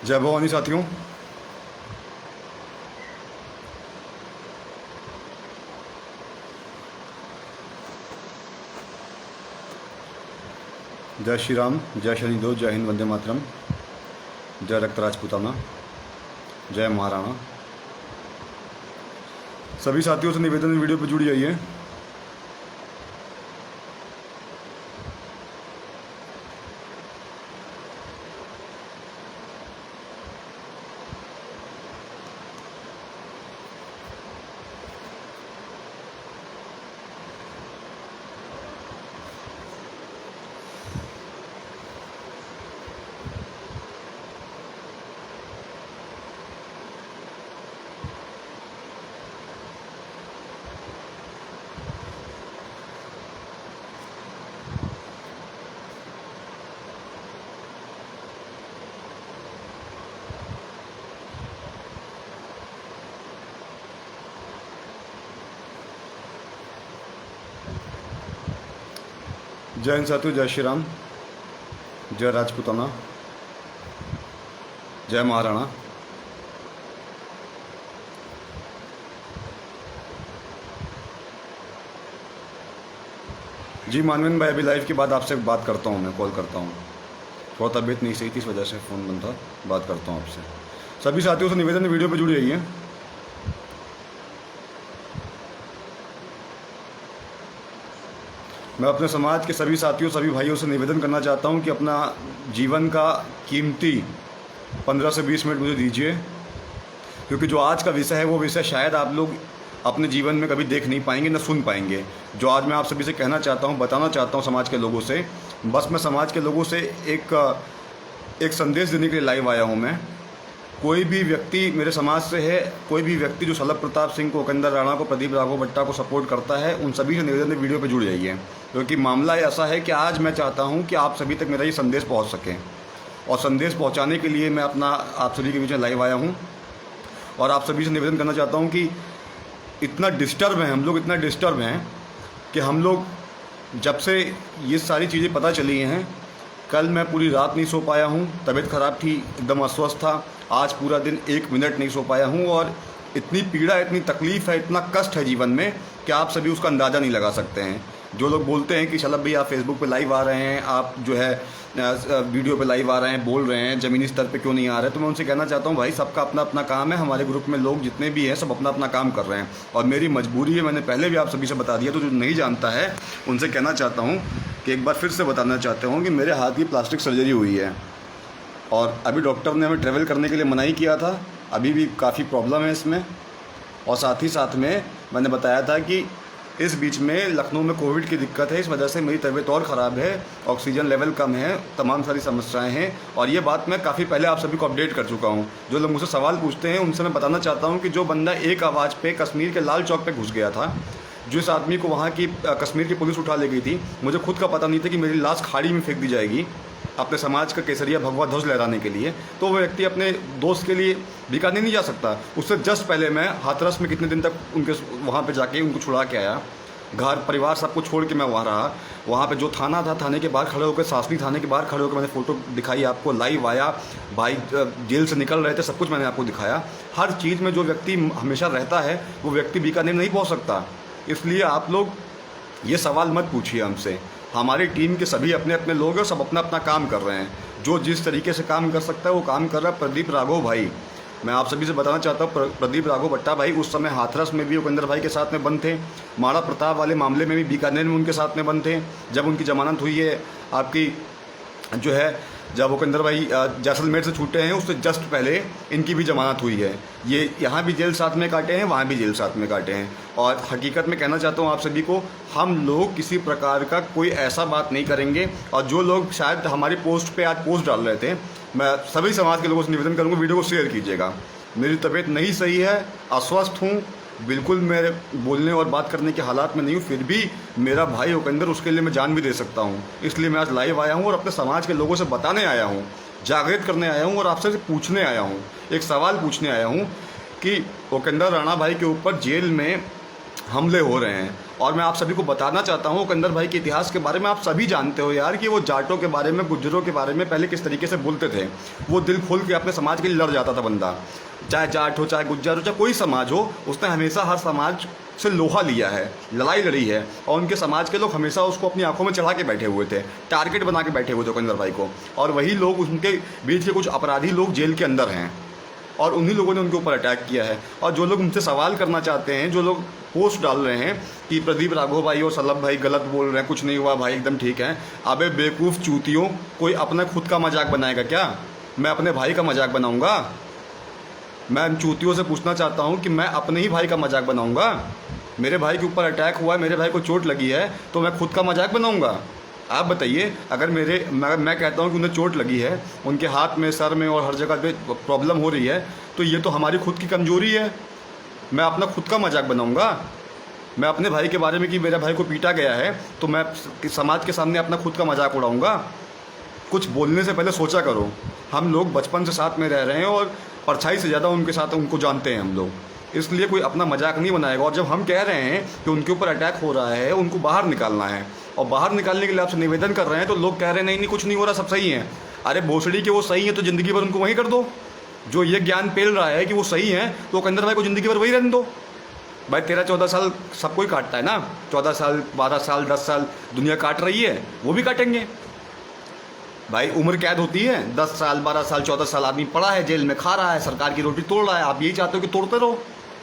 जय भवानी साथियों। जय श्री राम, जय शनिदेव, जय हिंद, वंदे मातरम, जय रक्त राजपूताना, जय महाराणा। सभी साथियों से निवेदन, वीडियो पर जुड़ जाइए। जय हिंद साथियों, जय श्री राम, जय राजपूताना, जय महाराणा। जी मानवेंद्र भाई, अभी लाइव के बाद आपसे बात करता हूँ, मैं कॉल करता हूँ। थोड़ा तबीयत नहीं सही थी, इस वजह से फ़ोन बंद था। बात करता हूँ आपसे। सभी साथियों से निवेदन, वीडियो पर जुड़ जाइए। मैं अपने समाज के सभी साथियों, सभी भाइयों से निवेदन करना चाहता हूं कि अपना जीवन का कीमती 15 से 20 मिनट मुझे दीजिए, क्योंकि जो आज का विषय है वो विषय शायद आप लोग अपने जीवन में कभी देख नहीं पाएंगे, न सुन पाएंगे। जो आज मैं आप सभी से कहना चाहता हूं, बताना चाहता हूं समाज के लोगों से, बस मैं समाज के लोगों से एक संदेश देने के लिए लाइव आया हूँ। मैं कोई भी व्यक्ति मेरे समाज से है, कोई भी व्यक्ति जो शलभ प्रताप सिंह को, उपेंद्र राणा को, प्रदीप राघव भट्टा को सपोर्ट करता है, उन सभी से निवेदन है वीडियो पे जुड़ जाइए, क्योंकि मामला ऐसा है कि आज मैं चाहता हूं कि आप सभी तक मेरा ये संदेश पहुंच सके। और संदेश पहुंचाने के लिए मैं आप सभी के बीच में लाइव आया हूं। और आप सभी से निवेदन करना चाहता हूँ कि इतना डिस्टर्ब हैं हम लोग, इतना डिस्टर्ब हैं कि हम लोग जब से ये सारी चीज़ें पता चली हैं, कल मैं पूरी रात नहीं सो पाया हूँ, तबीयत ख़राब थी, एकदम अस्वस्थ था। आज पूरा दिन 1 मिनट नहीं सो पाया हूँ, और इतनी पीड़ा, इतनी तकलीफ़ है, इतना कष्ट है जीवन में कि आप सभी उसका अंदाज़ा नहीं लगा सकते हैं। जो लोग बोलते हैं कि शलभ भाई आप फेसबुक पे लाइव आ रहे हैं, आप जो है वीडियो पे लाइव आ रहे हैं, बोल रहे हैं, ज़मीनी स्तर पे क्यों नहीं आ रहे, तो मैं उनसे कहना चाहता हूँ भाई सबका अपना अपना काम है। हमारे ग्रुप में लोग जितने भी हैं सब अपना अपना काम कर रहे हैं, और मेरी मजबूरी है, मैंने पहले भी आप सभी से बता दिया। तो जो नहीं जानता है उनसे कहना चाहता हूँ कि एक बार फिर से बताना चाहता हूँ कि मेरे हाथ की प्लास्टिक सर्जरी हुई है, और अभी डॉक्टर ने हमें ट्रैवल करने के लिए मना ही किया था। अभी भी काफ़ी प्रॉब्लम है इसमें, और साथ ही साथ में मैंने बताया था कि इस बीच में लखनऊ में कोविड की दिक्कत है, इस वजह से मेरी तबीयत और ख़राब है, ऑक्सीजन लेवल कम है, तमाम सारी समस्याएं हैं। और ये बात मैं काफ़ी पहले आप सभी को अपडेट कर चुका हूँ। जो लोग मुझसे सवाल पूछते हैं उनसे मैं बताना चाहता हूँ कि जो बंदा एक आवाज़ पे कश्मीर के लाल चौक पे घुस गया था, जिस आदमी को वहाँ की कश्मीर की पुलिस उठा ले गई थी, मुझे खुद का पता नहीं था कि मेरी लाश खाड़ी में फेंक दी जाएगी अपने समाज का केसरिया भगवा ध्वज लहराने के लिए। तो वो व्यक्ति अपने दोस्त के लिए बीकानेर नहीं जा सकता। उससे जस्ट पहले मैं हाथरस में कितने दिन तक उनके वहाँ पे जाके उनको छुड़ा के आया, घर परिवार सबको छोड़ के मैं वहाँ रहा। वहाँ पे जो थाना था, थाने के बाहर खड़े होकर, शासनी थाने के बाहर खड़े होकर मैंने फ़ोटो दिखाई आपको, लाइव आया, भाई जेल से निकल रहे थे, सब कुछ मैंने आपको दिखाया। हर चीज़ में जो व्यक्ति हमेशा रहता है वो व्यक्ति बीकानेर नहीं पहुँच सकता। इसलिए आप लोग ये सवाल मत पूछिए हमसे। हमारी टीम के सभी अपने अपने लोग हैं, सब अपना अपना काम कर रहे हैं। जो जिस तरीके से काम कर सकता है वो काम कर रहा है। प्रदीप राघव भाई, मैं आप सभी से बताना चाहता हूँ, प्रदीप राघव भट्टा भाई उस समय हाथरस में भी उपेंद्र भाई के साथ में बंद थे, महाराणा प्रताप वाले मामले में भी बीकानेर में उनके साथ में बंद थे। जब उनकी जमानत हुई है आपकी जो है, जब उपेंद्र भाई जैसलमेर से छूटे हैं, उससे जस्ट पहले इनकी भी जमानत हुई है। ये यहाँ भी जेल साथ में काटे हैं, वहाँ भी जेल साथ में काटे हैं। और हकीकत में कहना चाहता हूँ आप सभी को, हम लोग किसी प्रकार का कोई ऐसा बात नहीं करेंगे। और जो लोग शायद हमारी पोस्ट पे आज पोस्ट डाल रहे थे, मैं सभी समाज के लोगों से निवेदन करूँगा वीडियो को शेयर कीजिएगा। मेरी तबीयत नहीं सही है, अस्वस्थ हूँ, बिल्कुल मेरे बोलने और बात करने के हालात में नहीं हूँ, फिर भी मेरा भाई उपेंद्र, उसके लिए मैं जान भी दे सकता हूँ। इसलिए मैं आज लाइव आया हूँ और अपने समाज के लोगों से बताने आया हूँ, जागृत करने आया हूँ, और आपसे पूछने आया हूँ, एक सवाल पूछने आया हूँ कि उपेंद्र राणा भाई के ऊपर जेल में हमले हो रहे हैं, और मैं आप सभी को बताना चाहता हूँ उपेंद्र भाई के इतिहास के बारे में। आप सभी जानते हो यार कि वो जाटों के बारे में, गुज्जरों के बारे में पहले किस तरीके से बोलते थे। वो दिल खोल के अपने समाज के लिए लड़ जाता था बंदा, चाहे जाट हो, चाहे गुज्जर हो, चाहे कोई समाज हो। उसने हमेशा हर समाज से लोहा लिया है, लड़ाई लड़ी है, और उनके समाज के लोग हमेशा उसको अपनी आंखों में चढ़ा के बैठे हुए थे, टारगेट बना के बैठे हुए थे उपेंद्र भाई को। और वही लोग, उनके बीच के कुछ अपराधी लोग जेल के अंदर हैं, और उन्हीं लोगों ने उनके ऊपर अटैक किया है। और जो लोग उनसे सवाल करना चाहते हैं, जो लोग पोस्ट डाल रहे हैं कि प्रदीप राघव भाई और सलभ भाई गलत बोल रहे हैं, कुछ नहीं हुआ भाई, एकदम ठीक है। अबे बेवकूफ़ चूतियों, कोई अपना खुद का मजाक बनाएगा क्या? मैं अपने भाई का मजाक बनाऊंगा? मैं चूतियों से पूछना चाहता हूं कि मैं अपने ही भाई का मजाक बनाऊंगा? मेरे भाई के ऊपर अटैक हुआ है, मेरे भाई को चोट लगी है, तो मैं खुद का मजाक बनाऊंगा? आप बताइए। अगर मैं कहता हूं कि उन्हें चोट लगी है, उनके हाथ में, सर में और हर जगह पे प्रॉब्लम हो रही है, तो ये तो हमारी खुद की कमजोरी है। मैं अपना खुद का मजाक बनाऊंगा? मैं अपने भाई के बारे में कि मेरा भाई को पीटा गया है, तो मैं समाज के सामने अपना खुद का मजाक उड़ाऊंगा? कुछ बोलने से पहले सोचा करो। हम लोग बचपन से साथ में रह रहे हैं और परछाई से ज़्यादा उनके साथ उनको जानते हैं हम लोग, इसलिए कोई अपना मजाक नहीं बनाएगा। और जब हम कह रहे हैं कि उनके ऊपर अटैक हो रहा है, उनको बाहर निकालना है, और बाहर निकालने के लिए आपसे निवेदन कर रहे हैं, तो लोग कह रहे हैं नहीं कुछ नहीं हो रहा, सब सही है। अरे भोसड़ी के वो सही है तो ज़िंदगी भर उनको वहीं कर दो। जो ये ज्ञान पेल रहा है कि वो सही है, तो उपेंद्र भाई को ज़िंदगी भर वही रहने दो। भाई 13-14 साल सबको ही काटता है ना, 14 साल, 12 साल, 10 साल दुनिया काट रही है, वो भी काटेंगे। भाई उम्र कैद होती है, 10 साल, 12 साल, 14 साल आदमी पड़ा है जेल में, खा रहा है, सरकार की रोटी तोड़ रहा है। आप यही चाहते हो कि तोड़ते रहो?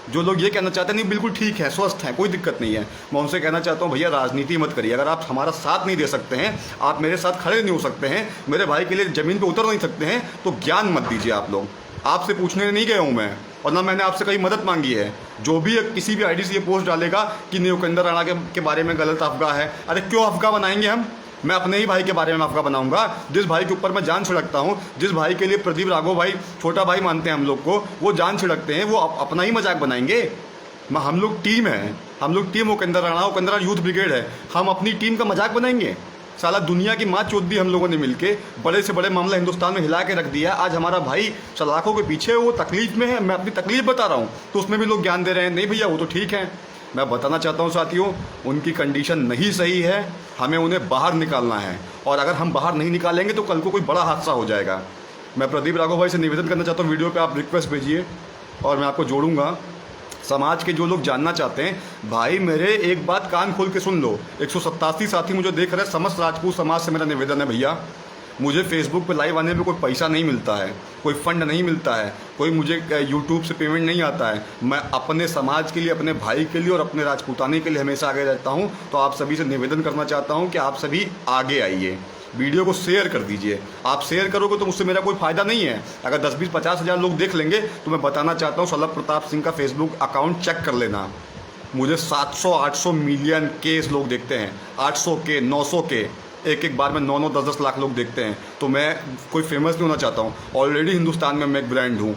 जो लोग ये कहना चाहते हैं नहीं बिल्कुल ठीक है, स्वस्थ हैं, कोई दिक्कत नहीं है, मैं उनसे कहना चाहता हूँ भैया राजनीति मत करिए। अगर आप हमारा साथ नहीं दे सकते हैं, आप मेरे साथ खड़े नहीं हो सकते हैं, मेरे भाई के लिए ज़मीन पे उतर नहीं सकते हैं, तो ज्ञान मत दीजिए आप लोग। आपसे पूछने नहीं गया हूँ मैं, और ना मैंने आपसे कहीं मदद मांगी है। जो भी किसी भी आईडी से ये पोस्ट डालेगा कि नहीं उपेंद्र राणा के बारे में गलत अफवाह है, अरे क्यों अफवाह बनाएंगे हम? मैं अपने ही भाई के बारे में अफवाह बनाऊंगा? जिस भाई के ऊपर मैं जान छिड़कता हूँ, जिस भाई के लिए प्रदीप राघव भाई छोटा भाई मानते हैं हम लोग को, वो जान छिड़कते हैं, वो अपना ही मजाक बनाएंगे? हम लोग टीम है, हम लोग team Upendra Rana, Upendra youth brigade है, हम अपनी टीम का मजाक बनाएंगे? साला दुनिया की माँ चोद दी हम लोगों ने मिलके, बड़े से बड़े मामला हिंदुस्तान में हिला के रख दिया। आज हमारा भाई सलाखों के पीछे, वो तकलीफ में है, मैं अपनी तकलीफ बता रहा हूँ, तो उसमें भी लोग ज्ञान दे रहे हैं नहीं भैया वो तो ठीक है। मैं बताना चाहता हूँ साथियों, उनकी कंडीशन नहीं सही है, हमें उन्हें बाहर निकालना है, और अगर हम बाहर नहीं निकालेंगे तो कल को कोई बड़ा हादसा हो जाएगा। मैं प्रदीप राघव भाई से निवेदन करना चाहता हूँ, वीडियो पे आप रिक्वेस्ट भेजिए और मैं आपको जोड़ूंगा। समाज के जो लोग जानना चाहते हैं, भाई मेरे एक बात कान खोल के सुन लो। 187 साथी मुझे देख रहे हैं, समस्त राजपूत समाज से मेरा निवेदन है भैया, मुझे फेसबुक पे लाइव आने में कोई पैसा नहीं मिलता है, कोई फंड नहीं मिलता है, कोई मुझे यूट्यूब से पेमेंट नहीं आता है। मैं अपने समाज के लिए, अपने भाई के लिए और अपने राजपूताने के लिए हमेशा आगे रहता हूँ। तो आप सभी से निवेदन करना चाहता हूँ कि आप सभी आगे आइए, वीडियो को शेयर कर दीजिए। आप शेयर करोगे तो मुझसे मेरा कोई फ़ायदा नहीं है। अगर 10-20-50 हज़ार लोग देख लेंगे तो मैं बताना चाहता हूँ, सलभ प्रताप सिंह का फेसबुक अकाउंट चेक कर लेना, मुझे 700-800 मिलियन केस लोग देखते हैं, 800 के, 900 के, एक बार में 9-9, 10-10 लाख लोग देखते हैं। तो मैं कोई फेमस नहीं होना चाहता हूँ, ऑलरेडी हिंदुस्तान में मैं एक ब्रांड हूँ,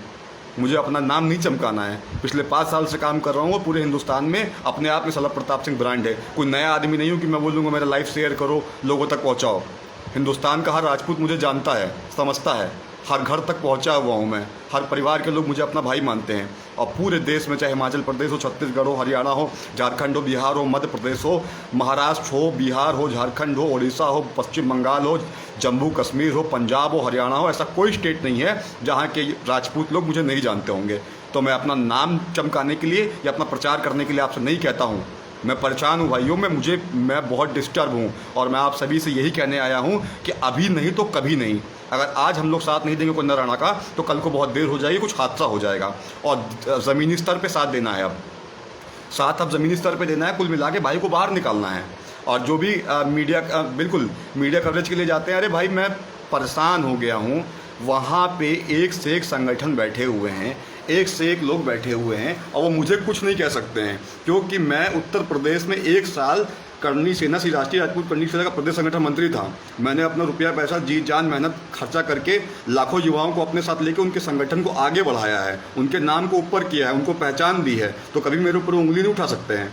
मुझे अपना नाम नहीं चमकाना है। पिछले 5 साल से काम कर रहा हूँ और पूरे हिंदुस्तान में अपने आप में सलभ प्रताप सिंह ब्रांड है। कोई नया आदमी नहीं हूँ कि मैं बोलूँगा मेरा लाइव शेयर करो, लोगों तक पहुँचाओ। हिंदुस्तान का हर राजपूत मुझे जानता है, समझता है, हर घर तक पहुंचा हुआ हूं मैं, हर परिवार के लोग मुझे अपना भाई मानते हैं। और पूरे देश में, चाहे हिमाचल प्रदेश हो, छत्तीसगढ़ हो, हरियाणा हो, झारखंड हो, बिहार हो, मध्य प्रदेश हो, महाराष्ट्र हो, बिहार हो, झारखंड हो, उड़ीसा हो, पश्चिम बंगाल हो, जम्मू कश्मीर हो, पंजाब हो, हरियाणा हो, ऐसा कोई स्टेट नहीं है जहाँ के राजपूत लोग मुझे नहीं जानते होंगे। तो मैं अपना नाम चमकाने के लिए या अपना प्रचार करने के लिए आपसे नहीं कहता हूँ। मैं परेशान हूँ भाइयों, मैं बहुत डिस्टर्ब हूँ, और मैं आप सभी से यही कहने आया हूँ कि अभी नहीं तो कभी नहीं। अगर आज हम लोग साथ नहीं देंगे उपेंद्र राणा का, तो कल को बहुत देर हो जाएगी, कुछ हादसा हो जाएगा। और ज़मीनी स्तर पे साथ देना है, अब ज़मीनी स्तर पे देना है, कुल मिला के भाई को बाहर निकालना है। और जो भी बिल्कुल मीडिया कवरेज के लिए जाते हैं, अरे भाई मैं परेशान हो गया हूँ, वहाँ पे एक से एक संगठन बैठे हुए हैं, एक से एक लोग बैठे हुए हैं, और वो मुझे कुछ नहीं कह सकते हैं, क्योंकि मैं उत्तर प्रदेश में 1 साल करनी सेना, श्री राष्ट्रीय राजपूत करनी सेना का प्रदेश संगठन मंत्री था। मैंने अपना रुपया पैसा, जी जान, मेहनत खर्चा करके लाखों युवाओं को अपने साथ लेकर उनके संगठन को आगे बढ़ाया है, उनके नाम को ऊपर किया है, उनको पहचान दी है। तो कभी मेरे ऊपर उंगली नहीं उठा सकते हैं,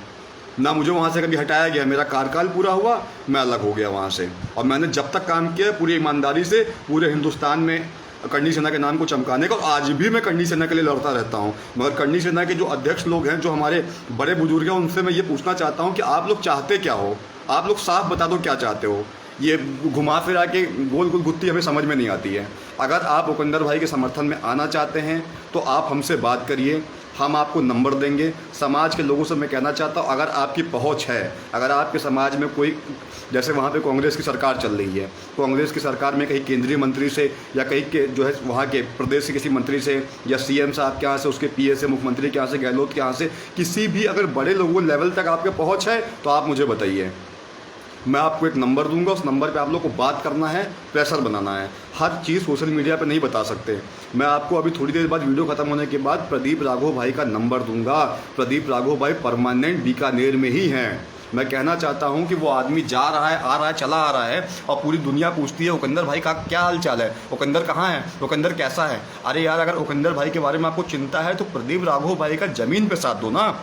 ना मुझे वहाँ से कभी हटाया गया। मेरा कार्यकाल पूरा हुआ, मैं अलग हो गया वहाँ से, और मैंने जब तक काम किया पूरी ईमानदारी से, पूरे हिंदुस्तान में करणी सेना के नाम को चमकाने का, और आज भी मैं करणी सेना के लिए लड़ता रहता हूँ। मगर करणी सेना के जो अध्यक्ष लोग हैं, जो हमारे बड़े बुजुर्ग हैं, उनसे मैं ये पूछना चाहता हूँ कि आप लोग चाहते क्या हो? आप लोग साफ बता दो क्या चाहते हो। ये घुमा फिरा के गोल गोल गुत्ती हमें समझ में नहीं आती है। अगर आप उपेंद्र भाई के समर्थन में आना चाहते हैं तो आप हमसे बात करिए, हम आपको नंबर देंगे। समाज के लोगों से मैं कहना चाहता हूँ, अगर आपकी पहुँच है, अगर आपके समाज में कोई, जैसे वहाँ पे कांग्रेस की सरकार चल रही है, कांग्रेस की सरकार में कहीं केंद्रीय मंत्री से या कहीं के जो है वहाँ के प्रदेश के किसी मंत्री से या सीएम साहब के यहाँ से, उसके पीए से, मुख्यमंत्री के यहाँ से, गहलोत के यहाँ से, किसी भी अगर बड़े लोगों लेवल तक आपके पहुँच है तो आप मुझे बताइए। मैं आपको एक नंबर दूंगा, उस नंबर पे आप लोग को बात करना है, प्रेशर बनाना है। हर चीज़ सोशल मीडिया पे नहीं बता सकते। मैं आपको अभी थोड़ी देर बाद, वीडियो खत्म होने के बाद, प्रदीप राघव भाई का नंबर दूंगा। प्रदीप राघव भाई परमानेंट बीकानेर में ही हैं। मैं कहना चाहता हूं कि वो आदमी जा रहा है, आ रहा है, चला आ रहा है, और पूरी दुनिया पूछती है उपेंद्र भाई का क्या हाल चाल है, उपेंद्र कहाँ है, उपेंद्र कैसा है। अरे यार, अगर उपेंद्र भाई के बारे में आपको चिंता है तो प्रदीप राघव भाई का ज़मीन पे साथ दो ना।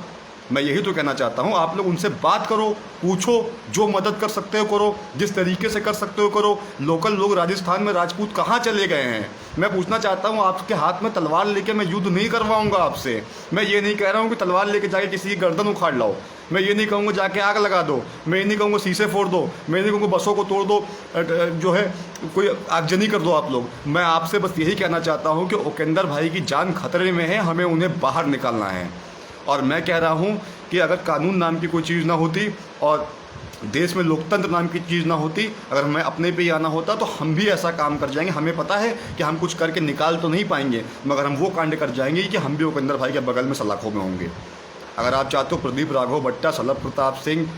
मैं यही तो कहना चाहता हूँ। आप लोग उनसे बात करो, पूछो, जो मदद कर सकते हो करो, जिस तरीके से कर सकते हो करो। लोकल लोग राजस्थान में राजपूत कहाँ चले गए हैं? मैं पूछना चाहता हूँ, आपके हाथ में तलवार लेके मैं युद्ध नहीं करवाऊंगा आपसे। मैं ये नहीं कह रहा हूँ कि तलवार लेके जाके किसी की गर्दन उखाड़ लाओ। मैं ये नहीं कहूँगा जाके आग लगा दो। मैं ये नहीं कहूँगा शीशे फोड़ दो। मैं नहीं कहूँगा बसों को तोड़ दो, जो है कोई आगजनी कर दो आप लोग। मैं आपसे बस यही कहना चाहता हूँ कि उपेंद्र भाई की जान खतरे में है, हमें उन्हें बाहर निकालना है। और मैं कह रहा हूँ कि अगर कानून नाम की कोई चीज़ ना होती और देश में लोकतंत्र नाम की चीज़ ना होती, अगर हमें अपने पे ही आना होता तो हम भी ऐसा काम कर जाएंगे। हमें पता है कि हम कुछ करके निकाल तो नहीं पाएंगे, मगर हम वो कांड कर जाएंगे कि हम भी उपेंद्र भाई के बगल में सलाखों में होंगे। अगर आप चाहते हो प्रदीप राघव भट्टा, सलभ प्रताप सिंह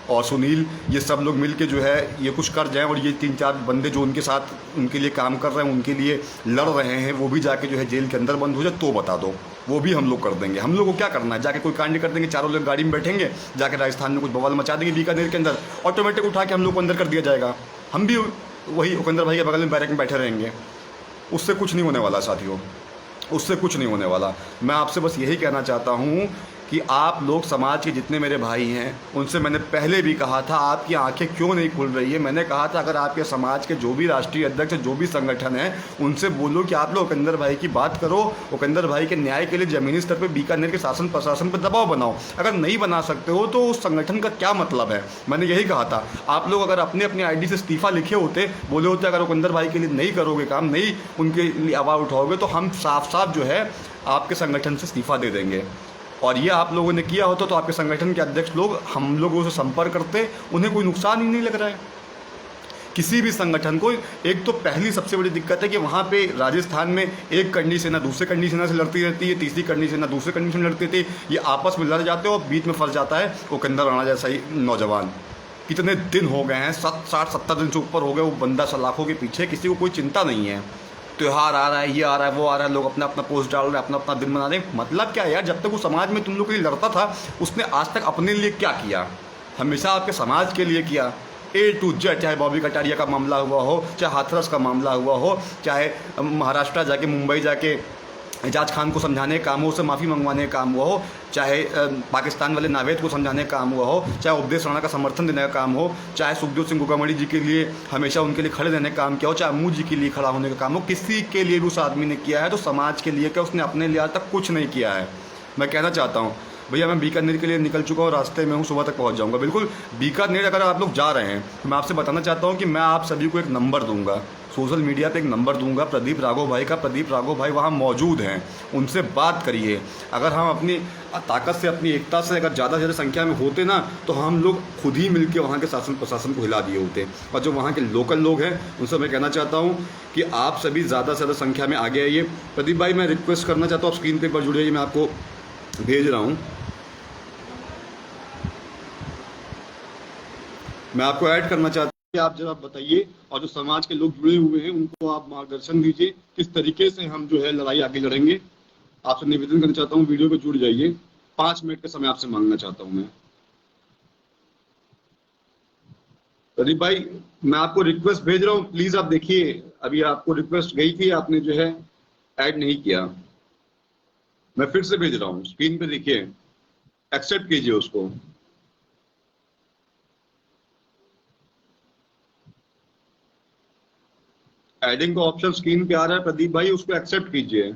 और सुनील, ये सब लोग मिल के जो है ये कुछ कर जाएं, और ये 3-4 बंदे जो उनके साथ उनके लिए काम कर रहे हैं, उनके लिए लड़ रहे हैं, वो भी जाके जो है जेल के अंदर बंद हो जाए तो बता दो। वो भी हम लोग कर देंगे। हम लोगों को क्या करना है? जाके कोई कांड कर देंगे, चारों लोग गाड़ी में बैठेंगे, जाके राजस्थान में कुछ बवाल मचा देंगे, बीकानेर के अंदर ऑटोमेटिक उठा के हम लोग को अंदर कर दिया जाएगा। हम भी वही उपेंद्र भाई के बगल में बैरक में बैठे रहेंगे। उससे कुछ नहीं होने वाला साथियों, उससे कुछ नहीं होने वाला। मैं आपसे बस यही कहना चाहता हूँ कि आप लोग, समाज के जितने मेरे भाई हैं, उनसे मैंने पहले भी कहा था, आपकी आंखें क्यों नहीं खुल रही है? मैंने कहा था अगर आपके समाज के जो भी राष्ट्रीय अध्यक्ष, जो भी संगठन है, उनसे बोलो कि आप लोग उपेंद्र भाई की बात करो, उपेंद्र भाई के न्याय के लिए ज़मीनी स्तर पर बीकानेर के शासन प्रशासन पर दबाव बनाओ। अगर नहीं बना सकते हो तो उस संगठन का क्या मतलब है? मैंने यही कहा था। आप लोग अगर अपने अपने ID से इस्तीफा लिखे होते, बोले होते अगर उपेंद्र भाई के लिए नहीं करोगे काम, नहीं उनके लिए आवाज़ उठाओगे, तो हम साफ साफ जो है आपके संगठन से इस्तीफा दे देंगे। और ये आप लोगों ने किया होता तो आपके संगठन के अध्यक्ष लोग हम लोगों से संपर्क करते, उन्हें कोई नुकसान ही नहीं लग रहा है किसी भी संगठन को। एक तो पहली सबसे बड़ी दिक्कत है कि वहाँ पे राजस्थान में एक करणी सेना दूसरे करणी सेना से लड़ती रहती है, तीसरी करणी सेना दूसरे करणी सेना लड़ती थी। ये आपस में लड़ जाते हो और बीच में फंस जाता है उपेंद्र राणा जैसा ही नौजवान। कितने दिन हो गए हैं, 60-70 दिन से ऊपर हो गए, वो बंदा सलाखों के पीछे, किसी को कोई चिंता नहीं है। त्यौहार आ रहा है, ये आ रहा है, वो आ रहा है, लोग अपना अपना पोस्ट डाल रहे हैं, अपना अपना दिन मना रहे हैं। मतलब क्या है यार? जब तक वो समाज में तुम लोग के लिए लड़ता था, उसने आज तक अपने लिए क्या किया? हमेशा आपके समाज के लिए किया, A to Z। चाहे बॉबी कटारिया का मामला हुआ हो, चाहे हाथरस का मामला हुआ हो, चाहे महाराष्ट्र जाके, मुंबई जाके एजाज खान को समझाने का काम हो, उससे माफ़ी मंगवाने का काम हुआ हो, चाहे पाकिस्तान वाले नावेद को समझाने का काम हुआ हो, चाहे उपदेश राणा का समर्थन देने का काम हो, चाहे सुखदेव सिंह गोगामणि जी के लिए हमेशा उनके लिए खड़े रहने का काम किया हो, चाहे अम्मू जी के लिए खड़ा होने का काम हो, किसी के लिए भी उस आदमी ने किया है तो समाज के लिए क्या? उसने अपने लिए आज तक कुछ नहीं किया है। मैं कहना चाहता हूँ भैया, मैं बीकानेर के लिए निकल चुका हूँ, रास्ते में हूँ, सुबह तक पहुँच जाऊँगा। बिल्कुल बीकानेर अगर आप लोग जा रहे हैं तो मैं आपसे बताना चाहता हूँ कि मैं आप सभी को एक नंबर दूंगा, सोशल मीडिया पे एक नंबर दूंगा प्रदीप राघव भाई का। प्रदीप राघव भाई वहाँ मौजूद हैं, उनसे बात करिए। अगर हम अपनी ताकत से, अपनी एकता से अगर ज़्यादा से ज़्यादा संख्या में होते ना, तो हम लोग खुद ही मिलकर वहाँ के शासन प्रशासन को हिला दिए होते। और जो वहाँ के लोकल लोग हैं उनसे मैं कहना चाहता हूँ कि आप सभी ज़्यादा से ज़्यादा संख्या में आगे आइए। प्रदीप भाई, मैं रिक्वेस्ट करना चाहता हूँ, आप स्क्रीन पर जुड़िए, मैं आपको भेज रहा हूँ, मैं आपको ऐड करना चाहता हूँ कि आप जरा बताइए, और जो समाज के लोग जुड़े हुए हैं उनको आप मार्गदर्शन दीजिए किस तरीके से हम जो है लड़ाई आगे लड़ेंगे। आपसे निवेदन करना चाहता हूँ, वीडियो पे जुड़ जाइए। 5 मिनट का समय आपसे मांगना चाहता हूँ मैं। प्रदीप भाई, मैं आपको रिक्वेस्ट भेज रहा हूँ, प्लीज आप देखिए। अभी आपको रिक्वेस्ट गई थी, आपने जो है ऐड नहीं किया। मैं फिर से भेज रहा हूँ, स्क्रीन पे देखिए, एक्सेप्ट कीजिए उसको। एडिंग का ऑप्शन स्क्रीन पे आ रहा है प्रदीप भाई, उसको एक्सेप्ट कीजिए।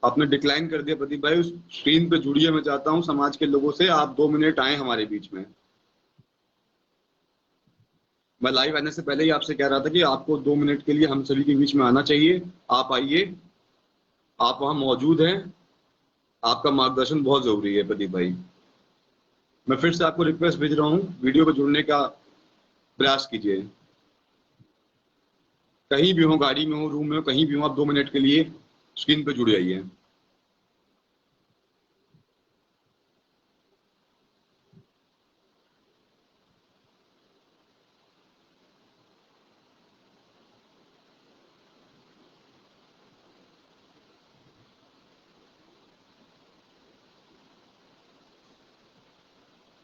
आपने डिक्लाइन कर दिया प्रदीप भाई, उस स्क्रीन पे जुड़िए। मैं चाहता हूं समाज के लोगों से आप 2 मिनट आए हमारे बीच में। मैं लाइव आने से पहले ही आपसे कह रहा था कि आपको 2 मिनट के लिए हम सभी के बीच में आना चाहिए। आप आइए, आप वहां मौजूद हैं। आपका मार्गदर्शन बहुत जरूरी है प्रदीप भाई। मैं फिर से आपको रिक्वेस्ट भेज रहा हूँ, वीडियो पे जुड़ने का प्रयास कीजिए। कहीं भी हो, गाड़ी में हो, रूम में हो, कहीं भी हो, आप 2 मिनट के लिए स्क्रीन पे जुड़ जाइए।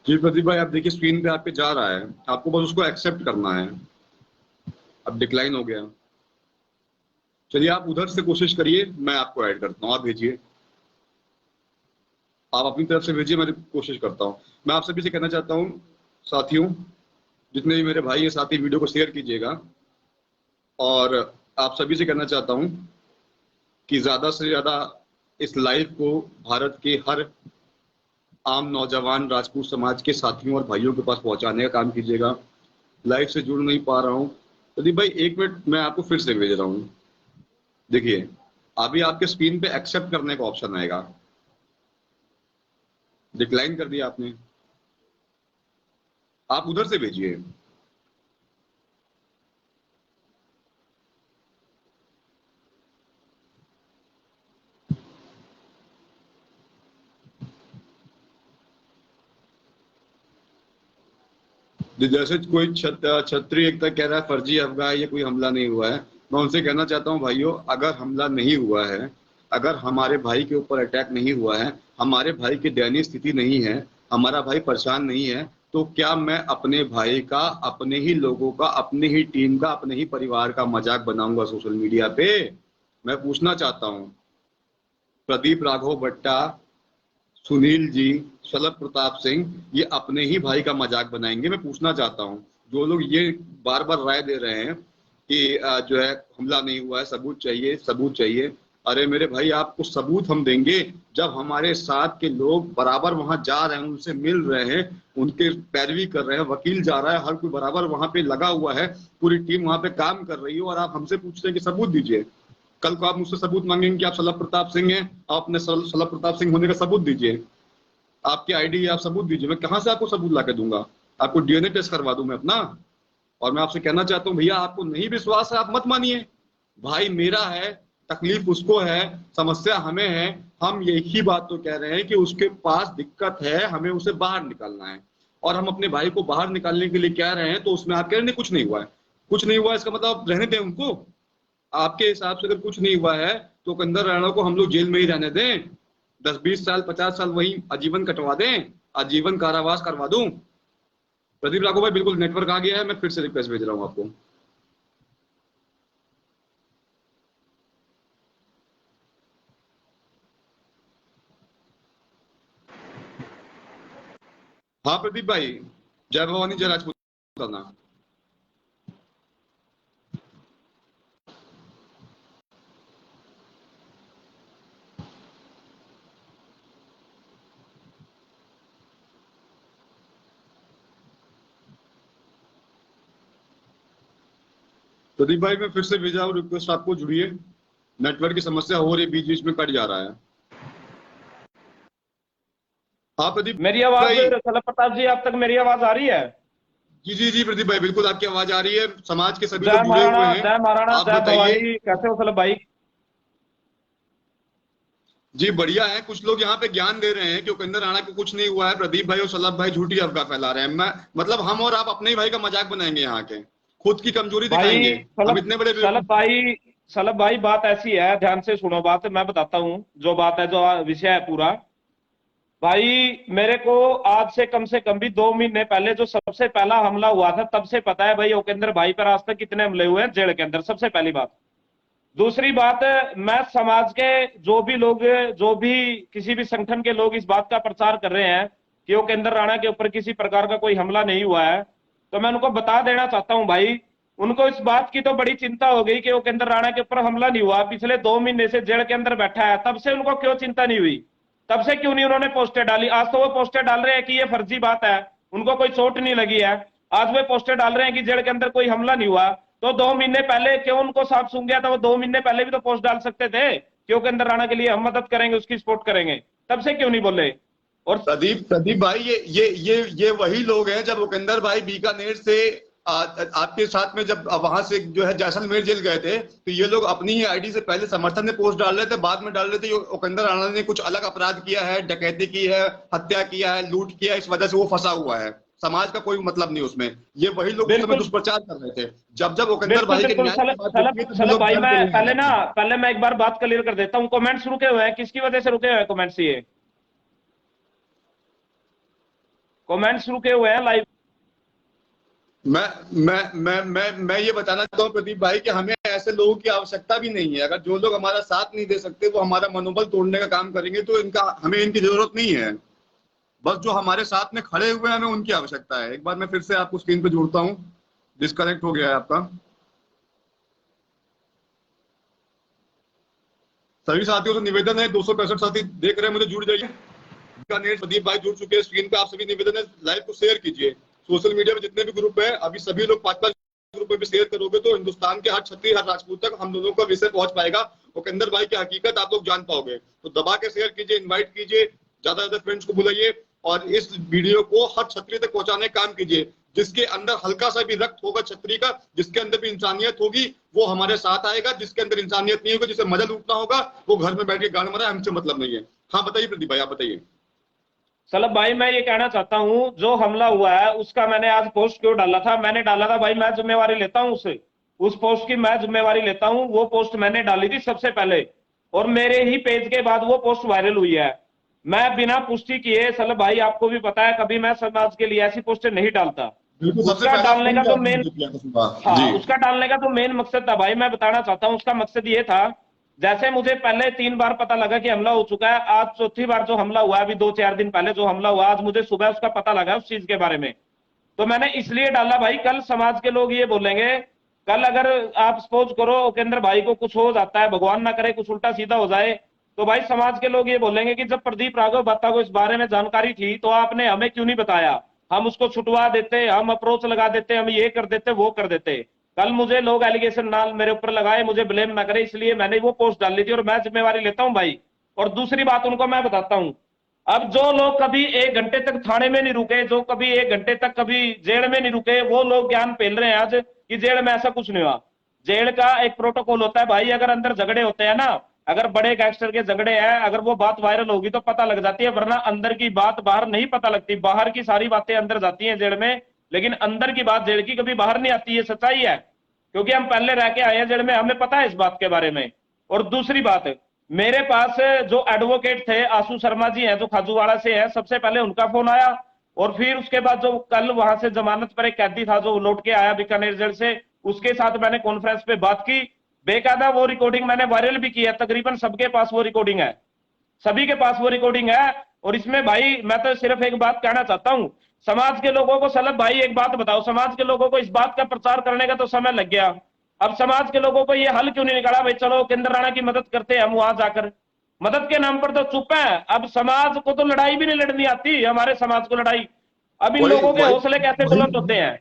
जी प्रदीप भाई, आप देखिए स्क्रीन पे आपके जा रहा है, आपको बस उसको एक्सेप्ट करना है। अब डिक्लाइन हो गया। चलिए आप उधर से कोशिश करिए, मैं आपको ऐड करता हूँ, आप भेजिए। आप अपनी तरफ से भेजिए, मैं कोशिश करता हूँ। मैं आप सभी से कहना चाहता हूँ साथियों, जितने भी मेरे भाई हैं साथी, वीडियो को शेयर कीजिएगा। और आप सभी से कहना चाहता हूँ कि ज्यादा से ज्यादा इस लाइव को भारत के हर आम नौजवान राजपूत समाज के साथियों और भाइयों के पास पहुंचाने का काम कीजिएगा। लाइव से जुड़ नहीं पा रहा हूँ प्रदीप भाई, 1 मिनट, मैं आपको फिर से भेज रहा हूँ। देखिए अभी आपके स्क्रीन पे एक्सेप्ट करने का ऑप्शन आएगा। डिक्लाइन कर दिया आपने, आप उधर से भेजिए। जैसे कोई छत्री एकता कह रहा है फर्जी अफवाह है, ये कोई हमला नहीं हुआ है। मैं उनसे कहना चाहता हूँ भाइयों, अगर हमला नहीं हुआ है, अगर हमारे भाई के ऊपर अटैक नहीं हुआ है, हमारे भाई की दयनीय स्थिति नहीं है, हमारा भाई परेशान नहीं है, तो क्या मैं अपने भाई का, अपने ही लोगों का, अपने ही टीम का, अपने ही परिवार का मजाक बनाऊंगा सोशल मीडिया पे? मैं पूछना चाहता हूँ। प्रदीप राघव भट्टा, सुनील जी, शलभ प्रताप सिंह, ये अपने ही भाई का मजाक बनाएंगे? मैं पूछना चाहता हूँ। जो लोग ये बार बार राय दे रहे हैं कि जो है हमला नहीं हुआ है, सबूत चाहिए, सबूत चाहिए। अरे मेरे भाई, आपको सबूत हम देंगे जब हमारे साथ के लोग बराबर वहां जा रहे हैं, उनसे मिल रहे हैं, उनके पैरवी कर रहे हैं, वकील जा रहा है, हर कोई बराबर वहां पे लगा हुआ है, पूरी टीम वहां पे काम कर रही है, और आप हमसे पूछते हैं कि सबूत दीजिए। कल को आप मुझसे सबूत मांगेंगे कि आप शलभ प्रताप सिंह हैं, आप अपने शलभ प्रताप सिंह होने का सबूत दीजिए, आपकी आईडी आप सबूत दीजिए। मैं कहां से आपको सबूत ला के दूंगा? आपको डीएनए टेस्ट करवा दूं मैं अपना? और मैं आपसे कहना चाहता हूं भैया, आपको नहीं विश्वास है, आप मत मानिए। भाई मेरा है, तकलीफ उसको है, समस्या हमें है। हम एक ही बात तो कह रहे हैं कि उसके पास दिक्कत है, हमें उसे बाहर निकालना है। और हम अपने भाई को बाहर निकालने के लिए कह रहे हैं, तो उसमें आप कह रहे हैं कुछ नहीं हुआ है। कुछ नहीं हुआ, इसका मतलब रहने दें उनको? आपके हिसाब से अगर कुछ नहीं हुआ है तो कंदर राणा को हम लोग जेल में ही रहने दें? 10-20 साल, 50 साल वही आजीवन कटवा दें, आजीवन कारावास करवा दूं? प्रदीप राघव भाई, बिल्कुल नेटवर्क आ गया है, मैं फिर से रिक्वेस्ट भेज रहा हूं आपको। हाँ प्रदीप भाई, जय भवानी जय राजपूत करना। प्रदीप भाई मैं फिर से भेजा हूँ रिक्वेस्ट, आपको जुड़िए। नेटवर्क की समस्या हो रही है, बीच बीच में कट जा रहा है। हाँ प्रदीप मेरी आवाज, भाई। शलभ प्रताप जी, आप तक मेरी आवाज आ रही है? जी जी जी प्रदीप भाई, बिल्कुल आपकी आवाज आ रही है, समाज के सभी जय लोग जुड़े महाराणा, हुए हैं। जय महाराणा, आप जय बताइए। भवानी। कैसे हो शलभ भाई? जी बढ़िया है। कुछ लोग यहाँ पे ज्ञान दे रहे हैं कि उपेंद्र राणा को कुछ नहीं हुआ है, प्रदीप भाई और सलभ भाई झूठी अफवाह फैला रहे हैं। मैं मतलब हम और आप अपने ही भाई का मजाक बनाएंगे यहाँ के, खुद की कमजोरी भाई दिखाएंगे। हम शलभ इतने बड़े शलभ बेवकूफ। भाई शलभ भाई, बात ऐसी है, ध्यान से सुनो बात, मैं बताता हूँ जो बात है, जो विषय है पूरा। भाई मेरे को आज से कम भी 2 महीने पहले जो सबसे पहला हमला हुआ था, तब से पता है भाई उपेंद्र भाई पर आज तक कितने हमले हुए हैं जेल के अंदर, सबसे पहली बात। दूसरी बात, मैं समाज के जो भी लोग, जो भी किसी भी संगठन के लोग इस बात का प्रचार कर रहे हैं कि उपेंद्र राणा के ऊपर किसी प्रकार का कोई हमला नहीं हुआ है, तो मैं उनको बता देना चाहता हूं भाई, उनको इस बात की तो बड़ी चिंता हो गई कि उपेंद्र राणा के ऊपर हमला नहीं हुआ, पिछले 2 महीने से जेल के अंदर बैठा है, तब से उनको क्यों चिंता नहीं हुई? तब से क्यों नहीं उन्होंने पोस्टर डाली? आज तो वो पोस्टर डाल रहे हैं कि ये फर्जी बात है, उनको कोई चोट नहीं लगी है। आज वे पोस्टर डाल रहे हैं कि जेल के अंदर कोई हमला नहीं हुआ। तो 2 महीने पहले क्यों उनको सांप सूंघ गया था? वो 2 महीने पहले भी तो पोस्ट डाल सकते थे कि उपेंद्र राणा के लिए हम मदद करेंगे, उसकी सपोर्ट करेंगे। तब से क्यों नहीं बोले? और प्रदीप भाई, ये वही लोग हैं, जब उपेंद्र भाई बीकानेर से आपके साथ में जब वहां से जो है जैसलमेर जेल गए थे, तो ये लोग अपनी ही आईडी से पहले समर्थन में पोस्ट डाल रहे थे, बाद में डाल रहे थे उपेंद्र राणा ने कुछ अलग अपराध किया है, डकैती की है, हत्या किया है, लूट किया है, इस वजह से वो फंसा हुआ है। समाज का कोई मतलब नहीं उसमें। ये वही लोग उस समय दुष्प्रचार कर रहे थे। जब जब उपेंद्र भाई के न्याय की बात होती है तो सलभ लोग भाई, डर मैं के नहीं जाते। पहले मैं एक बार बात क्लियर कर देता हूँ। कमेंट्स रुके हुए हैं, किसकी वजह से रुके हुए हैं कमेंट्स? ये कमेंट्स रुके हुए हैं लाइव। मैं ये बताना चाहता हूँ प्रदीप भाई कि हमें ऐसे लोगों की आवश्यकता भी नहीं है। अगर जो लोग हमारा साथ नहीं दे सकते, वो हमारा मनोबल तोड़ने का काम करेंगे, तो हमें इनकी जरूरत नहीं है। बस जो हमारे साथ में खड़े हुए हैं, हमें उनकी आवश्यकता है। एक बार मैं फिर से आपको स्क्रीन पे जोड़ता हूँ, डिस्कनेक्ट हो गया है आपका। सभी साथियों से निवेदन है, 265 साथी देख रहे हैं मुझे, जुड़ जाइए। बीकानेर प्रदीप भाई जुड़ चुके हैं स्क्रीन पे। आप सभी निवेदन है, लाइव को शेयर कीजिए। सोशल मीडिया में जितने भी ग्रुप है, अभी सभी लोग 5-5 ग्रुप में भी शेयर करोगे तो हिंदुस्तान के हर छत्री, हर राजपूत तक हम दोनों का विषय पहुंच पाएगा। उपेंद्र भाई की हकीकत आप लोग जान पाओगे। तो दबा के शेयर कीजिए, इन्वाइट कीजिए, ज्यादा से ज्यादा फ्रेंड्स को बुलाइए और इस वीडियो को हर छत्री तक पहुंचाने का काम कीजिए। जिसके अंदर हल्का सा भी रक्त होगा छत्री का, जिसके अंदर भी इंसानियत होगी, वो हमारे साथ आएगा। जिसके अंदर इंसानियत नहीं होगी, जिसे मजा लूटना होगा, वो घर में बैठ के गान मरा, हमसे मतलब नहीं है। हाँ बताइए प्रदीप भाई, आप बताइए। सलभ भाई, मैं ये कहना चाहता हूं, जो हमला हुआ है उसका मैंने आज पोस्ट क्यों डाला था? मैंने डाला था भाई, मैं जिम्मेवारी लेता हूं उस पोस्ट की, मैं जिम्मेवारी लेता हूं। वो पोस्ट मैंने डाली थी सबसे पहले, और मेरे ही पेज के बाद वो पोस्ट वायरल हुई है। मैं बिना पुष्टि किए, सलभ भाई आपको भी पता है, कभी मैं समाज के लिए ऐसी पोस्ट नहीं डालता। बिल्कुल, सबसे उसका पहला डालने फोन का भी तो आपने मेन मुझे किया था सुबह हाँ, जी। उसका डालने का तो मेन मकसद था भाई, मैं बताना चाहता हूं। उसका मकसद ये था, जैसे मुझे पहले 3 बार पता लगा कि हमला हो चुका है, आज चौथी बार जो हमला हुआ है, अभी 2-4 दिन पहले जो हमला हुआ, आज मुझे सुबह उसका पता लगा उस चीज के बारे में। तो मैंने इसलिए डाला भाई, कल समाज के लोग ये बोलेंगे, कल अगर आप सपोज करो उपेंद्र भाई को कुछ हो जाता है, भगवान ना करे कुछ उल्टा सीधा हो जाए, तो भाई समाज के लोग ये बोलेंगे कि जब प्रदीप राघव बत्ता को इस बारे में जानकारी थी तो आपने हमें क्यों नहीं बताया? हम उसको छुटवा देते, हम अप्रोच लगा देते, हम ये कर देते, वो कर देते। कल मुझे लोग एलिगेशन ना मेरे ऊपर लगाए, मुझे ब्लेम ना करे, इसलिए मैंने वो पोस्ट डाल ली थी, और मैं जिम्मेवारी लेता हूं भाई। और दूसरी बात उनको मैं बताता हूं, अब जो लोग कभी 1 घंटे तक थाने में नहीं रुके, जो कभी 1 घंटे तक कभी जेल में नहीं रुके, वो लोग ज्ञान फैल रहे हैं आज कि जेल में ऐसा कुछ नहीं हुआ। जेल का एक प्रोटोकॉल होता है भाई, अगर अंदर झगड़े होते हैं ना, अगर बड़े गैंगस्टर के झगड़े हैं, अगर वो बात वायरल होगी तो पता लग जाती है, वरना अंदर की बात बाहर नहीं पता लगती। बाहर की सारी बातें अंदर जाती हैं जेल में, लेकिन अंदर की बात जेल की कभी बाहर नहीं आती, ये सच्चाई है। क्योंकि हम पहले रह के आए हैं जेल में, हमें पता है इस बात के बारे में। और दूसरी बात, मेरे पास जो एडवोकेट थे, आशु शर्मा जी हैं, जो खाजूवाड़ा से हैं, सबसे पहले उनका फोन आया, और फिर उसके बाद जो कल वहां से जमानत पर एक कैदी था जो लौट के आया बीकानेर जेल से, उसके साथ मैंने कॉन्फ्रेंस पे बात की। बेकायदा वो रिकॉर्डिंग मैंने वायरल भी की है, तकरीबन सबके पास वो रिकॉर्डिंग है, सभी के पास वो रिकॉर्डिंग है। और इसमें भाई मैं तो सिर्फ एक बात कहना चाहता हूं, समाज के लोगों को, सलभ भाई एक बात बताओ, समाज के लोगों को इस बात का प्रचार करने का तो समय लग गया, अब समाज के लोगों को ये हल क्यों नहीं निकाला भाई, चलो केंद्र राणा की मदद करते हैं हम वहां जाकर? मदद के नाम पर तो चुप है। अब समाज को तो लड़ाई भी नहीं लड़नी आती, हमारे समाज को लड़ाई। अब इन वही लोगों के वही हौसले कैसे वही बुलंद होते हैं?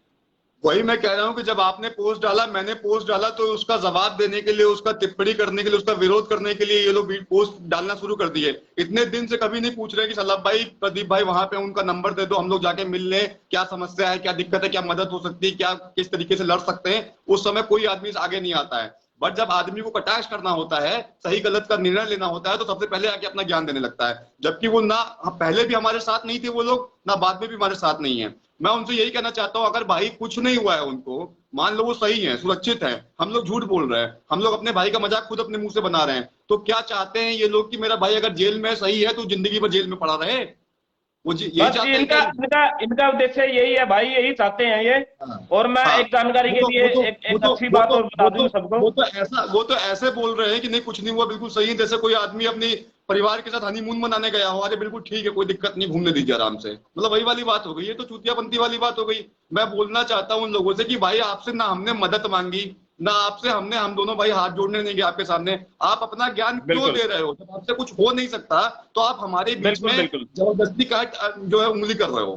वही मैं कह रहा हूँ कि जब आपने पोस्ट डाला, मैंने पोस्ट डाला, तो उसका जवाब देने के लिए, उसका टिप्पणी करने के लिए, उसका विरोध करने के लिए ये लोग पोस्ट डालना शुरू कर दिए। इतने दिन से कभी नहीं पूछ रहे कि सलभ भाई, प्रदीप भाई वहां पे उनका नंबर दे दो, हम लोग जाके मिल लें, क्या समस्या है, क्या दिक्कत है, क्या मदद हो सकती है, क्या किस तरीके से लड़ सकते हैं। उस समय कोई आदमी आगे नहीं आता है। बट जब आदमी को कटाक्ष करना होता है, सही गलत का निर्णय लेना होता है, तो सबसे पहले आके अपना ज्ञान देने लगता है। जबकि वो ना पहले भी हमारे साथ नहीं थे वो लोग, ना बाद में भी हमारे साथ नहीं है। मैं उनसे यही कहना चाहता हूं, अगर भाई कुछ नहीं हुआ है उनको, मान लो वो सही है, सुरक्षित है, हम लोग झूठ बोल रहे हैं, हम लोग अपने भाई का मजाक खुद अपने मुंह से बना रहे हैं, तो क्या चाहते हैं ये लोग कि मेरा भाई अगर जेल में सही है तो जिंदगी भर जेल में पड़ा रहे? वो यही बस चाहते जी, हैं इनका कि इनका इनका उद्देश्य यही है भाई, यही चाहते हैं ये। हाँ और मैं हाँ, एक जानकारी वो के तो लिए वो तो वो एक तो अच्छी वो बात तो और बता दूं सबको। वो तो ऐसे बोल रहे हैं कि नहीं कुछ नहीं हुआ, बिल्कुल सही है, जैसे कोई आदमी अपनी परिवार के साथ हनीमून मनाने गया हो, अरे बिल्कुल ठीक है, कोई दिक्कत नहीं, घूमने दीजिए आराम से, मतलब वही वाली बात हो गई, ये तो चूतियापंती वाली बात हो गई। मैं बोलना चाहता हूँ उन लोगों से कि भाई आपसे ना हमने मदद मांगी, ना आपसे हम दोनों भाई हाथ जोड़ने नहीं गए आपके सामने, आप अपना ज्ञान क्यों बिल्कुल दे रहे हो? जब आपसे कुछ हो नहीं सकता तो आप हमारे बीच बिल्कुल में बिल्कुल। जबरदस्ती काट जो है उंगली कर रहे हो।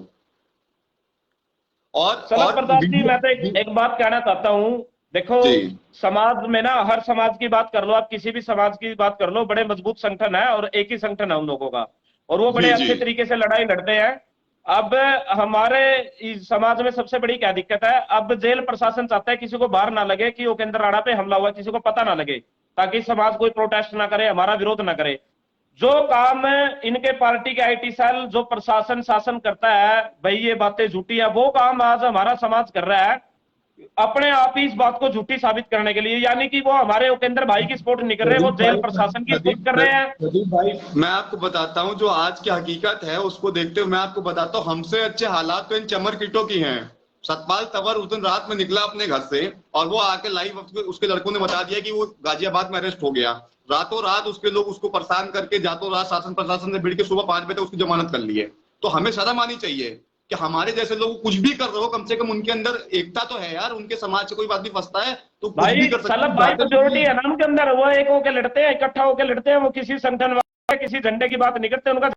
सनत और प्रताप जी, वीडियो मैं तो एक बात कहना चाहता हूँ। देखो, जी समाज में ना, हर समाज की बात कर लो आप, किसी भी समाज की बात कर लो, बड़े मजबूत संगठन है और एक ही संगठन है उन लोगों का, और वो बड़े जी जी अच्छे तरीके से लड़ाई लड़ते हैं। अब हमारे इस समाज में सबसे बड़ी क्या दिक्कत है, अब जेल प्रशासन चाहता है किसी को बाहर ना लगे कि उपेंद्र राणा पे हमला हुआ, किसी को पता ना लगे, ताकि समाज कोई प्रोटेस्ट ना करे, हमारा विरोध ना करे। जो काम इनके पार्टी के आईटी सेल, जो प्रशासन शासन करता है, भाई ये बातें झूठी है, वो काम आज हमारा समाज कर रहा है, अपने आप ही इस बात को झूठी साबित करने के लिए। यानी कि वो हमारे उपेंद्र भाई की सपोर्ट नहीं कर रहे, वो जेल प्रशासन की सपोर्ट कर रहे हैं। प्रदीप भाई, मैं आपको बताता हूँ जो आज की हकीकत है उसको देखते हुए मैं आपको बताता हूँ, हमसे अच्छे हालात तो इन चमर कीटों की हैं। सतपाल तंवर उस दिन रात में निकला अपने घर से और वो आके लाइव उसके लड़कों ने बता दिया कि वो गाजियाबाद में अरेस्ट हो गया। रातों रात उसके लोग उसको परेशान करके जातों रात शासन प्रशासन से भिड़ के सुबह 5 बजे तक उसकी जमानत कर ली है। तो हमें शर्म आनी चाहिए कि हमारे जैसे लोग कुछ भी कर रहे हो, कम से कम उनके अंदर एकता तो है यार, उनके समाज से कोई बात भी फंसता है तो कुछ भाई भी कर सकते सलभ हैं, भाई बातें मेजोरिटी सुनिए। है ना उनके अंदर, वो एक होके लड़ते हैं, इकट्ठा होके लड़ते हैं, वो किसी संगठन वाले किसी झंडे की बात नहीं करते उनका।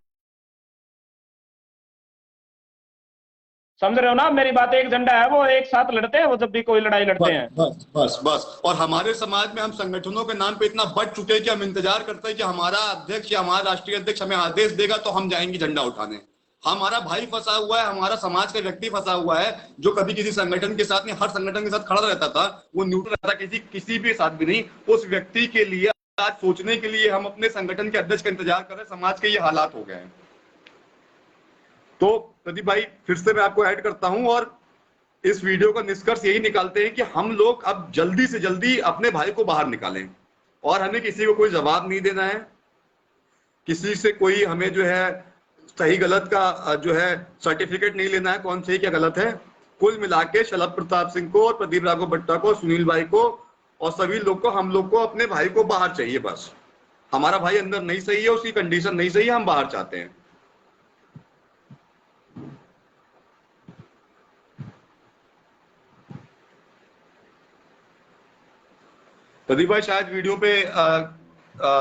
समझ रहे हो ना मेरी बात, एक झंडा है, वो एक साथ लड़ते हैं, वो जब भी कोई लड़ाई लड़ते बस हैं। बस बस बस, और हमारे समाज में हम संगठनों के नाम पे इतना बढ़ चुके हैं कि हम इंतजार करते हैं कि हमारा अध्यक्ष या हमारा राष्ट्रीय अध्यक्ष हमें आदेश देगा तो हम जाएंगे झंडा उठाने। हमारा भाई फंसा हुआ है, हमारा समाज का व्यक्ति फंसा हुआ है जो कभी किसी संगठन के साथ नहीं, हर संगठन के साथ खड़ा रहता था, वो न्यूट्रल रहता, किसी भी साथ भी नहीं। उस व्यक्ति के लिए आज सोचने के लिए हम अपने संगठन के अध्यक्ष का इंतजार कर रहे हैं, समाज के ये हालात हो गए हैं। तो प्रदीप भाई फिर से मैं आपको ऐड करता हूं और इस वीडियो का निष्कर्ष यही निकालते हैं कि हम लोग अब जल्दी से जल्दी अपने भाई को बाहर निकालें और हमें किसी को कोई जवाब नहीं देना है, किसी से कोई हमें जो है सही गलत का जो है सर्टिफिकेट नहीं लेना है, कौन सही क्या गलत है। कुल मिला के शलभ प्रताप सिंह को और प्रदीप राघव भट्टा को, सुनील भाई को और सभी लोग को, हम लोग को अपने भाई को बाहर चाहिए। बस हमारा भाई अंदर नहीं सही है, उसकी कंडीशन नहीं सही है, हम बाहर चाहते हैं। प्रदीप भाई शायद वीडियो पे